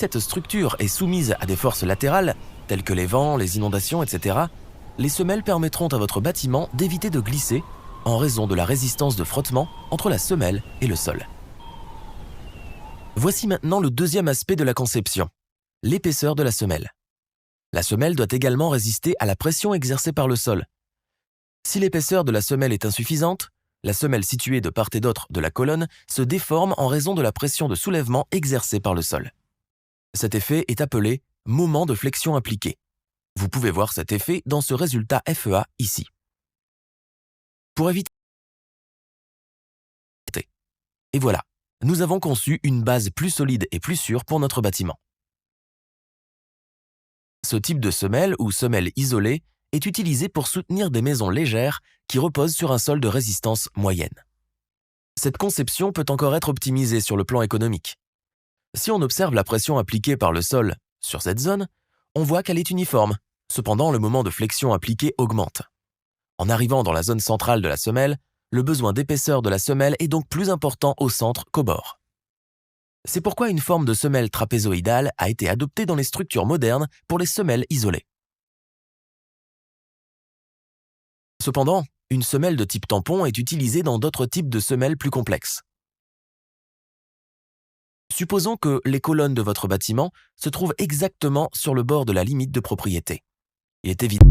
Cette structure est soumise à des forces latérales, telles que les vents, les inondations, etc. Les semelles permettront à votre bâtiment d'éviter de glisser en raison de la résistance de frottement entre la semelle et le sol. Voici maintenant le deuxième aspect de la conception, l'épaisseur de la semelle. La semelle doit également résister à la pression exercée par le sol. Si l'épaisseur de la semelle est insuffisante, la semelle située de part et d'autre de la colonne se déforme en raison de la pression de soulèvement exercée par le sol. Cet effet est appelé moment de flexion appliqué. Vous pouvez voir cet effet dans ce résultat FEA ici. Pour éviter... Et voilà, nous avons conçu une base plus solide et plus sûre pour notre bâtiment. Ce type de semelle ou semelle isolée est utilisé pour soutenir des maisons légères qui reposent sur un sol de résistance moyenne. Cette conception peut encore être optimisée sur le plan économique. Si on observe la pression appliquée par le sol sur cette zone, on voit qu'elle est uniforme. Cependant, le moment de flexion appliqué augmente. En arrivant dans la zone centrale de la semelle, le besoin d'épaisseur de la semelle est donc plus important au centre qu'au bord. C'est pourquoi une forme de semelle trapézoïdale a été adoptée dans les structures modernes pour les semelles isolées. Cependant, une semelle de type tampon est utilisée dans d'autres types de semelles plus complexes. Supposons que les colonnes de votre bâtiment se trouvent exactement sur le bord de la limite de propriété. Il est évident